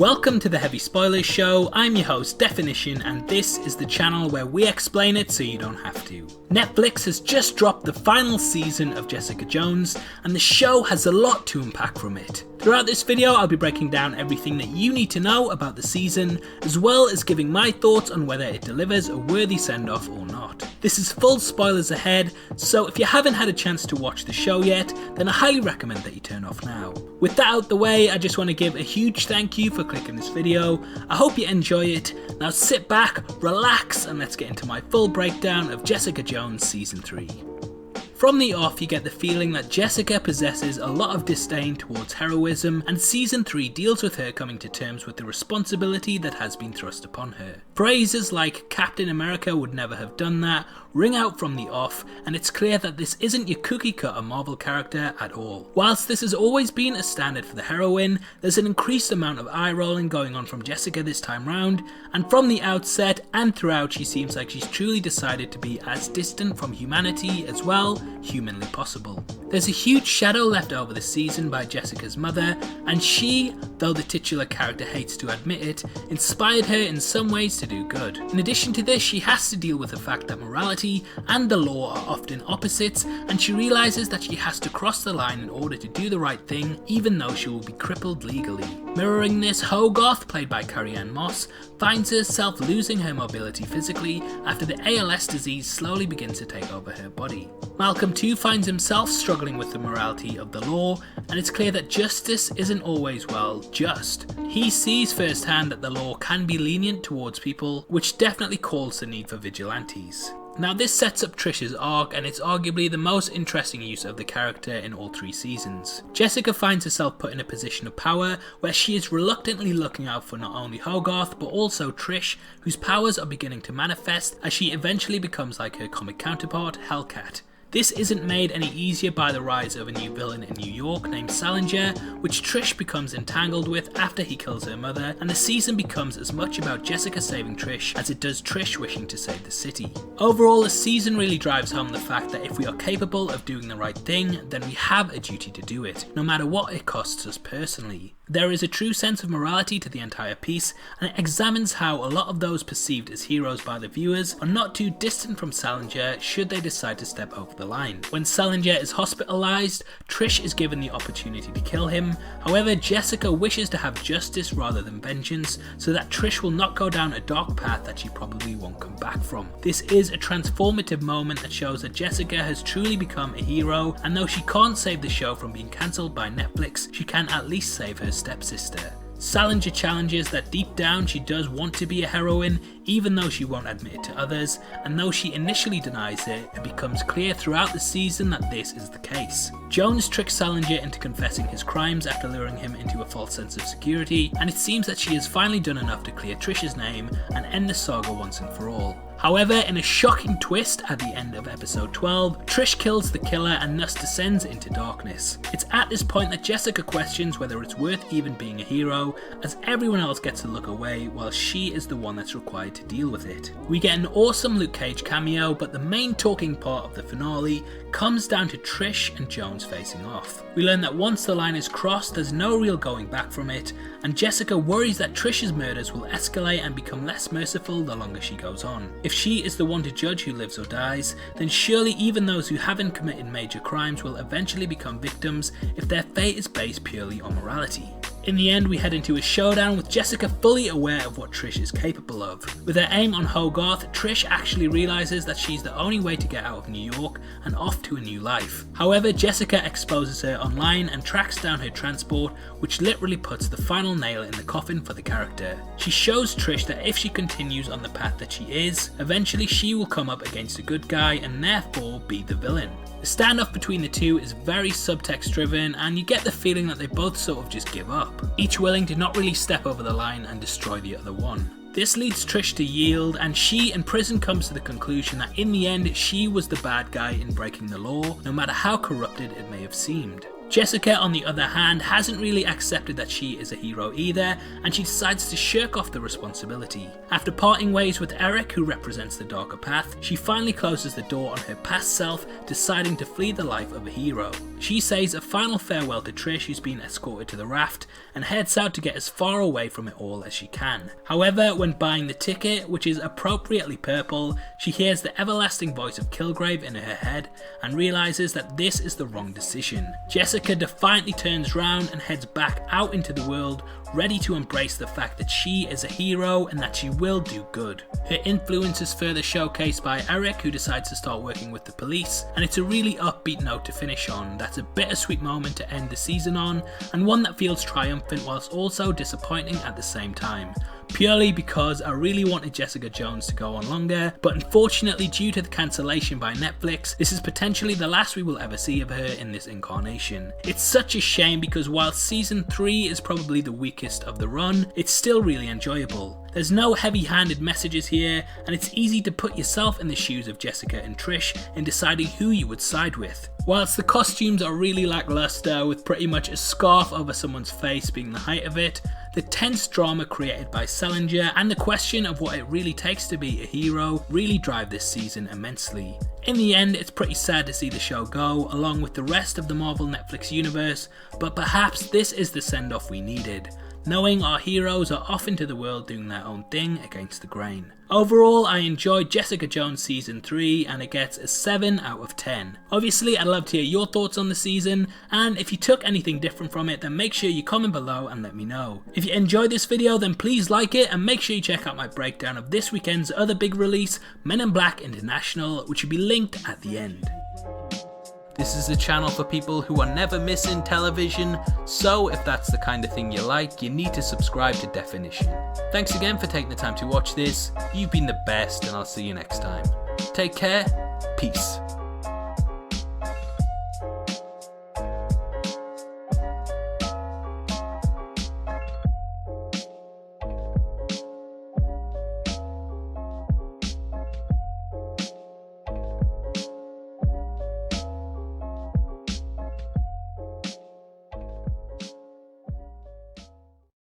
Welcome to the Heavy Spoilers Show. I'm your host Deffinition, and this is the channel where we explain it so you don't have to. Netflix has just dropped the final season of Jessica Jones, and the show has a lot to unpack from it. Throughout this video, I'll be breaking down everything that you need to know about the season, as well as giving my thoughts on whether it delivers a worthy send-off or not. This is full spoilers ahead, so if you haven't had a chance to watch the show yet, then I highly recommend that you turn off now. With that out the way, I just want to give a huge thank you for clicking this video. I hope you enjoy it. Now sit back, relax, and let's get into my full breakdown of Jessica Jones Season 3. From the off, you get the feeling that Jessica possesses a lot of disdain towards heroism, and Season 3 deals with her coming to terms with the responsibility that has been thrust upon her. Phrases like Captain America would never have done that ring out from the off, and it's clear that this isn't your cookie cutter Marvel character at all. Whilst this has always been a standard for the heroine, there's an increased amount of eye rolling going on from Jessica this time round, and from the outset and throughout she seems like she's truly decided to be as distant from humanity as well humanly possible. There's a huge shadow left over the season by Jessica's mother, and she, though the titular character hates to admit it, inspired her in some ways to do good. In addition to this, she has to deal with the fact that morality and the law are often opposites, and she realises that she has to cross the line in order to do the right thing, even though she will be crippled legally. Mirroring this, Hogarth, played by Carrie-Anne Moss, finds herself losing her mobility physically after the ALS disease slowly begins to take over her body. Malcolm too finds himself struggling with the morality of the law, and it's clear that justice isn't always, well, just. He sees firsthand that the law can be lenient towards people, which definitely calls the need for vigilantes. Now this sets up Trish's arc, and it's arguably the most interesting use of the character in all 3 seasons. Jessica finds herself put in a position of power where she is reluctantly looking out for not only Hogarth but also Trish, whose powers are beginning to manifest as she eventually becomes like her comic counterpart, Hellcat. This isn't made any easier by the rise of a new villain in New York named Salinger, which Trish becomes entangled with after he kills her mother, and the season becomes as much about Jessica saving Trish as it does Trish wishing to save the city. Overall, the season really drives home the fact that if we are capable of doing the right thing, then we have a duty to do it, no matter what it costs us personally. There is a true sense of morality to the entire piece, and it examines how a lot of those perceived as heroes by the viewers are not too distant from Salinger should they decide to step over the line. When Salinger is hospitalized, Trish is given the opportunity to kill him. However, Jessica wishes to have justice rather than vengeance, so that Trish will not go down a dark path that she probably won't come back from. This is a transformative moment that shows that Jessica has truly become a hero, and though she can't save the show from being cancelled by Netflix, she can at least save her stepsister. Salinger challenges that deep down she does want to be a heroine, even though she won't admit it to others, and though she initially denies it becomes clear throughout the season that this is the case. Jones tricks Salinger into confessing his crimes after luring him into a false sense of security, and it seems that she has finally done enough to clear Trish's name and end the saga once and for all. However, in a shocking twist at the end of episode 12, Trish kills the killer and thus descends into darkness. It's at this point that Jessica questions whether it's worth even being a hero, as everyone else gets to look away while she is the one that's required to deal with it. We get an awesome Luke Cage cameo, but the main talking part of the finale comes down to Trish and Jones facing off. We learn that once the line is crossed, there's no real going back from it, and Jessica worries that Trish's murders will escalate and become less merciful the longer she goes on. If she is the one to judge who lives or dies, then surely even those who haven't committed major crimes will eventually become victims if their fate is based purely on morality. In the end, we head into a showdown with Jessica fully aware of what Trish is capable of. With her aim on Hogarth, Trish actually realises that she's the only way to get out of New York and off to a new life. However, Jessica exposes her online and tracks down her transport, which literally puts the final nail in the coffin for the character. She shows Trish that if she continues on the path that she is, eventually she will come up against a good guy and therefore be the villain. The standoff between the two is very subtext driven, and you get the feeling that they both sort of just give up, each willing to not really step over the line and destroy the other one. This leads Trish to yield, and she in prison comes to the conclusion that in the end she was the bad guy in breaking the law, no matter how corrupted it may have seemed. Jessica, on the other hand, hasn't really accepted that she is a hero either, and she decides to shirk off the responsibility. After parting ways with Eric, who represents the darker path, she finally closes the door on her past self, deciding to flee the life of a hero. She says a final farewell to Trish, who's been escorted to the raft, and heads out to get as far away from it all as she can. However, when buying the ticket, which is appropriately purple, she hears the everlasting voice of Kilgrave in her head and realises that this is the wrong decision. Jessica defiantly turns round and heads back out into the world, ready to embrace the fact that she is a hero and that she will do good. Her influence is further showcased by Eric, who decides to start working with the police, and it's a really upbeat note to finish on. That's a bittersweet moment to end the season on, and one that feels triumphant whilst also disappointing at the same time. Purely because I really wanted Jessica Jones to go on longer, but unfortunately due to the cancellation by Netflix, this is potentially the last we will ever see of her in this incarnation. It's such a shame because while season 3 is probably the weakest of the run, it's still really enjoyable. There's no heavy-handed messages here, and it's easy to put yourself in the shoes of Jessica and Trish in deciding who you would side with. Whilst the costumes are really lackluster, with pretty much a scarf over someone's face being the height of it, the tense drama created by Salinger and the question of what it really takes to be a hero really drive this season immensely. In the end, it's pretty sad to see the show go, along with the rest of the Marvel Netflix universe, but perhaps this is the send-off we needed, knowing our heroes are off into the world doing their own thing against the grain. Overall, I enjoyed Jessica Jones season 3 and it gets a 7 out of 10. Obviously, I'd love to hear your thoughts on the season, and if you took anything different from it, then make sure you comment below and let me know. If you enjoyed this video, then please like it and make sure you check out my breakdown of this weekend's other big release, Men in Black International, which will be linked at the end. This is a channel for people who are never missing television, so if that's the kind of thing you like, you need to subscribe to Deffinition. Thanks again for taking the time to watch this, you've been the best and I'll see you next time. Take care, peace.